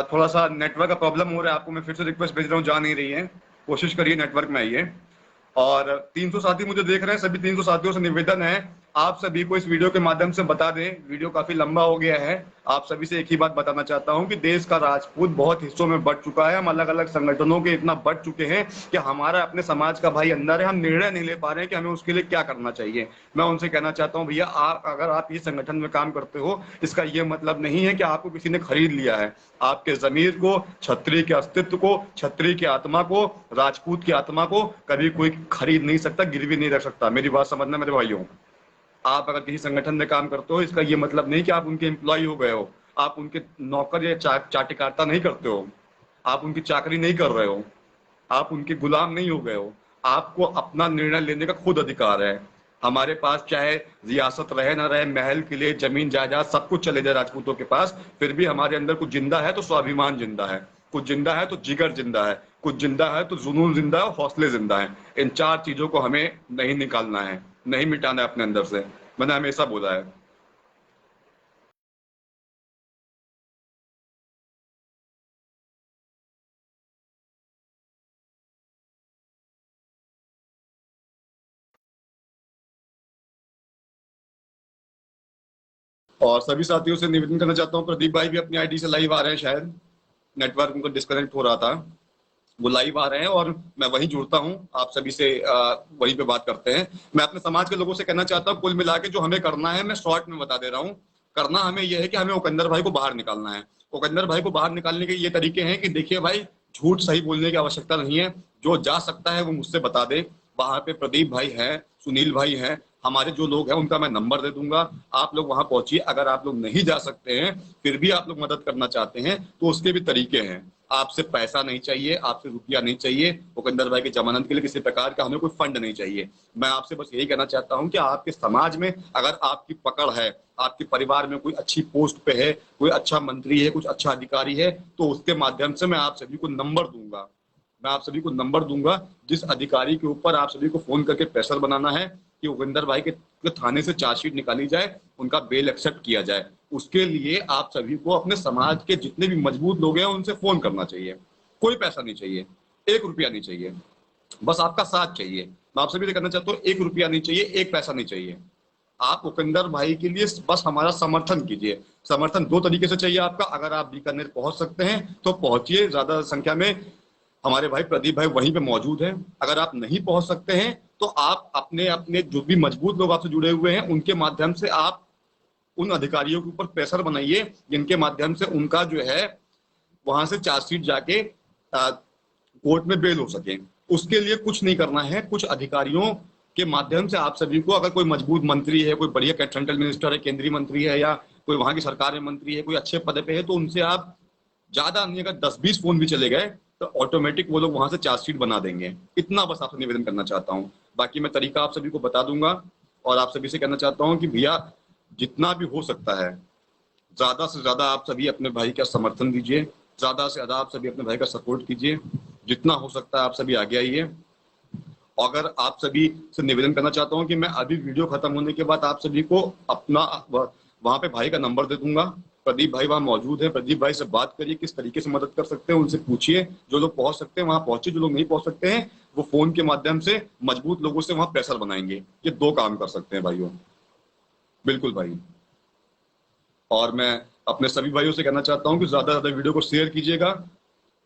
थोड़ा सा नेटवर्क का प्रॉब्लम हो रहा है, आपको मैं फिर से रिक्वेस्ट भेज रहा हूँ, जा नहीं रही है, कोशिश करिए नेटवर्क में आइए। और 300 साथी मुझे देख रहे हैं, सभी 300 साथियों से निवेदन है आप सभी को इस वीडियो के माध्यम से बता दें, वीडियो काफी लंबा हो गया है, आप सभी से एक ही बात बताना चाहता हूं कि देश का राजपूत बहुत हिस्सों में बढ़ चुका है, हम अलग अलग संगठनों के इतना बढ़ चुके हैं कि हमारा अपने समाज का भाई अंदर है, हम निर्णय नहीं ले पा रहे हैं कि हमें उसके लिए क्या करना चाहिए। मैं उनसे कहना चाहता हूं, भैया आप अगर आप ये संगठन में काम करते हो, इसका ये मतलब नहीं है कि आपको किसी ने खरीद लिया है। आपके जमीर को, क्षत्रिय के अस्तित्व को, क्षत्रिय की आत्मा को, राजपूत की आत्मा को कभी कोई खरीद नहीं सकता, गिरवी नहीं रख सकता। मेरी बात समझना मेरे भाइयों, आप अगर किसी संगठन में काम करते हो, इसका ये मतलब नहीं कि आप उनके एम्प्लॉय हो गए हो, आप उनके नौकर या चाटिकार्ता नहीं करते हो, आप उनकी चाकरी नहीं कर रहे हो, आप उनके गुलाम नहीं हो गए हो। आपको अपना निर्णय लेने का खुद अधिकार है। हमारे पास चाहे रियासत रहे ना रहे, महल के लिए जमीन जायदाद सब कुछ चले जाए राजपूतों के पास, फिर भी हमारे अंदर कुछ जिंदा है तो स्वाभिमान जिंदा है, कुछ जिंदा है तो जिगर जिंदा है, कुछ जिंदा है तो जुनून जिंदा है और हौसले जिंदा है। इन 4 चीजों को हमें नहीं निकालना है, नहीं मिटाना है अपने अंदर से, मैंने हमेशा बोला है। और सभी साथियों से निवेदन करना चाहता हूँ, प्रदीप भाई भी अपनी आईडी से लाइव आ रहे हैं, शायद नेटवर्क उनको डिस्कनेक्ट हो रहा था, वो लाइव आ रहे हैं और मैं वहीं जुड़ता हूँ, आप सभी से वहीं पे बात करते हैं। मैं अपने समाज के लोगों से कहना चाहता हूँ, कुल मिला के जो हमें करना है, मैं शॉर्ट में बता दे रहा हूँ, करना हमें यह है कि हमें उपेंद्र भाई को बाहर निकालना है। उपेंद्र भाई को बाहर निकालने के ये तरीके हैं कि देखिए भाई, झूठ सही बोलने की आवश्यकता नहीं है, जो जा सकता है वो मुझसे बता दे। वहां पे प्रदीप भाई है, सुनील भाई है, हमारे जो लोग हैं उनका मैं नंबर दे दूंगा, आप लोग वहां पहुंचिए। अगर आप लोग नहीं जा सकते हैं, फिर भी आप लोग मदद करना चाहते हैं तो उसके भी तरीके हैं। आपसे पैसा नहीं चाहिए, आपसे रुपया नहीं चाहिए, उपेंद्र भाई की जमानत के लिए किसी प्रकार का हमें कोई फंड नहीं चाहिए। मैं आपसे बस यही कहना चाहता हूं कि आपके समाज में अगर आपकी पकड़ है, आपके परिवार में कोई अच्छी पोस्ट पे है, कोई अच्छा मंत्री है, कुछ अच्छा अधिकारी है, तो उसके माध्यम से मैं आप सभी को नंबर दूंगा। मैं आप सभी को नंबर दूंगा जिस अधिकारी के ऊपर आप सभी को फोन करके प्रेशर बनाना है कि उपेंद्र भाई के थाने से चार्जशीट निकाली जाए, उनका बेल एक्सेप्ट किया जाए। उसके लिए आप सभी को अपने समाज के जितने भी मजबूत लोग हैं उनसे फोन करना चाहिए। कोई पैसा नहीं चाहिए, 1 रुपया नहीं चाहिए, बस आपका साथ चाहिए। मैं आप सभी से कहना चाहता हूँ 1 रुपया नहीं चाहिए, 1 पैसा नहीं चाहिए। आप उपेंद्र भाई के लिए बस हमारा समर्थन कीजिए। समर्थन 2 तरीके से चाहिए आपका। अगर आप बीकानेर पहुंच सकते हैं तो पहुंचिए, ज्यादा संख्या में हमारे भाई प्रदीप भाई वहीं पे मौजूद हैं। अगर आप नहीं पहुंच सकते हैं तो आप अपने अपने जो भी मजबूत लोग आपसे जुड़े हुए हैं उनके माध्यम से आप उन अधिकारियों के ऊपर प्रेशर बनाइए, जिनके माध्यम से उनका जो है वहां से चार्जशीट जाके कोर्ट में बेल हो सके। उसके लिए कुछ नहीं करना है, कुछ अधिकारियों के माध्यम से आप सभी को, अगर कोई मजबूत मंत्री है, कोई बढ़िया सेंट्रल मिनिस्टर है, केंद्रीय मंत्री है, या कोई वहां की सरकार में मंत्री है, कोई अच्छे पद पे है, तो उनसे आप ज्यादा नहीं, अगर 10-20 फोन भी चले गए तो ऑटोमेटिक वो लोग वहां से चार्जशीट बना देंगे। इतना बस आपसे निवेदन करना चाहता हूँ। बाकी मैं तरीका आप सभी को बता दूंगा और आप सभी से कहना चाहता हूँ कि भैया जितना भी हो सकता है ज्यादा से ज्यादा आप सभी अपने भाई का समर्थन दीजिए, ज्यादा से ज्यादा आप सभी अपने भाई का सपोर्ट कीजिए। जितना हो सकता है आप सभी आगे आइए। अगर आप सभी से निवेदन करना चाहता हूँ कि मैं अभी वीडियो खत्म होने के बाद आप सभी को अपना वहां पे भाई का नंबर दे दूंगा। प्रदीप भाई वहां मौजूद है, प्रदीप भाई से बात करिए, किस तरीके से मदद कर सकते हैं उनसे पूछिए। जो लोग पहुंच सकते हैं वहां पहुंचे, जो लोग नहीं पहुंच सकते हैं वो फोन के माध्यम से मजबूत लोगों से वहां प्रेशर बनाएंगे। ये 2 काम कर सकते हैं भाइयों। बिल्कुल भाई। और मैं अपने सभी भाइयों से कहना चाहता हूँ कि ज्यादा से ज्यादा वीडियो को शेयर कीजिएगा।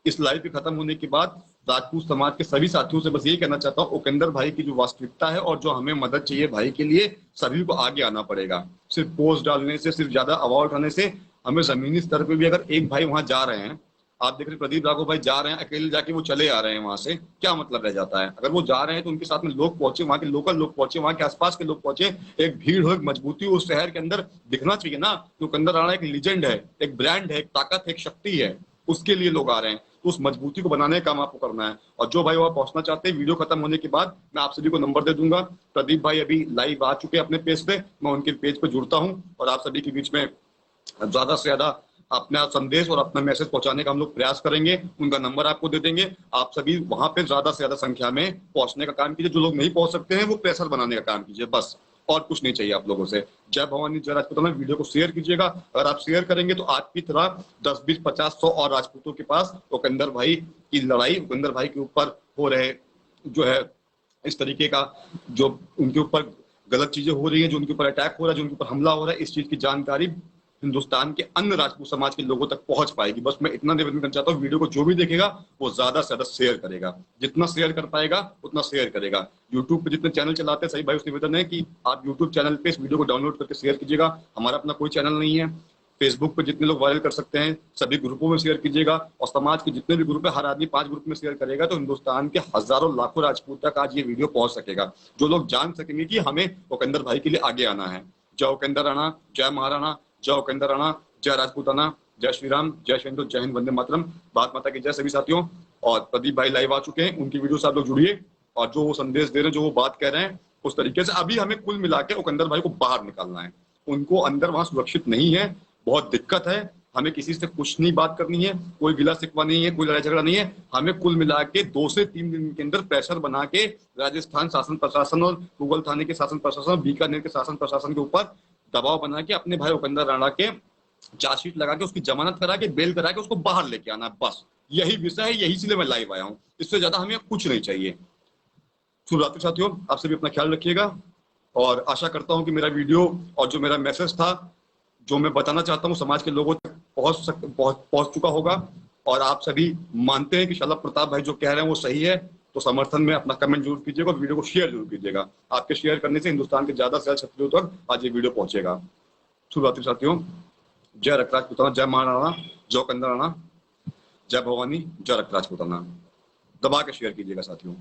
इस लाइव के खत्म होने के बाद राजपूत समाज के सभी साथियों से बस यही कहना चाहता हूँ, उपेंद्र भाई की जो वास्तविकता है और जो हमें मदद चाहिए भाई के लिए, सभी को आगे आना पड़ेगा। सिर्फ पोस्ट डालने से, सिर्फ ज्यादा आवाज उठाने से हमें जमीनी स्तर पर भी, अगर एक भाई वहां जा रहे हैं, आप देख रहे प्रदीप राघव भाई जा रहे हैं अकेले, जाके वो चले आ रहे हैं, वहां से क्या मतलब रह जाता है। अगर वो जा रहे हैं तो उनके साथ में लोग पहुंचे, वहां के लोकल लोग पहुंचे, वहां के आसपास के लोग पहुंचे, एक भीड़ हो, एक मजबूती हो उस शहर के अंदर दिखना चाहिए ना। तो उपेंद्र राणा एक लीजेंड है, एक ब्रांड है, एक ताकत है, एक शक्ति है, उसके लिए लोग आ रहे हैं। तो उस मजबूती को बनाने का काम आपको करना है। और जो भाई वहां पहुंचना चाहते हैं, वीडियो खत्म होने के बाद मैं आप सभी को नंबर दे दूंगा। प्रदीप भाई अभी लाइव आ चुके हैं अपने पेज पे, मैं उनके पेज पे जुड़ता हूँ और आप सभी के बीच में ज्यादा से ज्यादा अपना संदेश और अपना मैसेज पहुंचाने का हम लोग प्रयास करेंगे। उनका नंबर आपको दे देंगे। आप सभी वहां पे ज्यादा से ज्यादा संख्या में पहुंचने का काम कीजिए। जो लोग नहीं पहुंच सकते हैं वो प्रेशर बनाने का काम कीजिए, बस और कुछ नहीं चाहिए आप लोगों से। जय भवानी जय राजपूत। वीडियो को शेयर कीजिएगा। अगर आप शेयर करेंगे तो आपकी तरह 10, 20, 50, 100 और राजपूतों के पास उपेंद्र भाई की लड़ाई, उपेंद्र भाई के ऊपर हो रहे जो है इस तरीके का, जो उनके ऊपर गलत चीजें हो रही है, जो उनके ऊपर अटैक हो रहा है, जो उनके ऊपर हमला हो रहा है, इस चीज की जानकारी हिंदुस्तान के अन्य राजपूत समाज के लोगों तक पहुंच पाएगी। बस मैं इतना निवेदन करना चाहता हूँ, वीडियो को जो भी देखेगा वो ज्यादा से ज्यादा शेयर करेगा। जितना शेयर कर पाएगा उतना शेयर करेगा। यूट्यूब पे जितने चैनल चलाते हैं, सही भाई उस निवेदन है कि आप यूट्यूब चैनल पे इस वीडियो को डाउनलोड करके शेयर कीजिएगा। हमारा अपना कोई चैनल नहीं है। फेसबुक पे जितने लोग वायरल कर सकते हैं सभी ग्रुपों में शेयर कीजिएगा। और समाज के जितने भी ग्रुप है, हर आदमी 5 ग्रुप में शेयर करेगा तो हिंदुस्तान के हजारों लाखों राजपूत तक आज ये वीडियो पहुंच सकेगा। जो लोग जान सकेंगे कि हमें उपेंद्र भाई के लिए आगे आना है। जय उपेंद्र राणा, जय महाराणा, जय उपेंद्र राणा, जय राजपूताना, जय श्री राम, जय श्री हिंद, जय हिंद, वंदे मातरम, भारत माता की जय सभी साथियों। और प्रदीप भाई लाइव आ चुके हैं, उनकी वीडियो से आप लोग जुड़िए और जो वो संदेश दे रहे हैं, जो वो बात कह रहे हैं, उस तरीके से अभी हमें कुल मिला के उपेंद्र भाई को बाहर निकालना है। उनको अंदर वहां सुरक्षित नहीं है, बहुत दिक्कत है। हमें किसी से कुछ नहीं बात करनी है, कोई गिला शिकवा नहीं है, कोई लड़ाई झगड़ा नहीं है। हमें कुल मिला के 2 से 3 दिन के अंदर प्रेशर बना के राजस्थान शासन प्रशासन और मुगल थाने के शासन प्रशासन, बीकानेर के शासन प्रशासन के ऊपर दबाव बना के अपने भाई उपेंद्र राणा के चार्जशीट लगा के, उसकी जमानत करा के, बेल करा के उसको बाहर लेके आना। बस यही विषय है, यही इसलिए मैं लाइव आया हूँ। इससे ज्यादा हमें कुछ नहीं चाहिए। शुभ रात्रि साथियों, आप सभी अपना ख्याल रखिएगा और आशा करता हूँ कि मेरा वीडियो और जो मेरा मैसेज था, जो मैं बताना चाहता हूँ, समाज के लोगों तक पहुंच चुका होगा। और आप सभी मानते हैं कि शाला प्रताप भाई जो कह रहे हैं वो सही है, तो समर्थन में अपना कमेंट जरूर कीजिएगा और वीडियो को शेयर जरूर कीजिएगा। आपके शेयर करने से हिंदुस्तान के ज्यादा से ज्यादा क्षत्रियों तक आज ये वीडियो पहुंचेगा। शुभ रात्रि साथियों, जय रक्त राजपूताना, जय महाराणा, जय उपेंद्र राणा, जय भवानी, जय रक्त राजपूताना। दबा के शेयर कीजिएगा साथियों।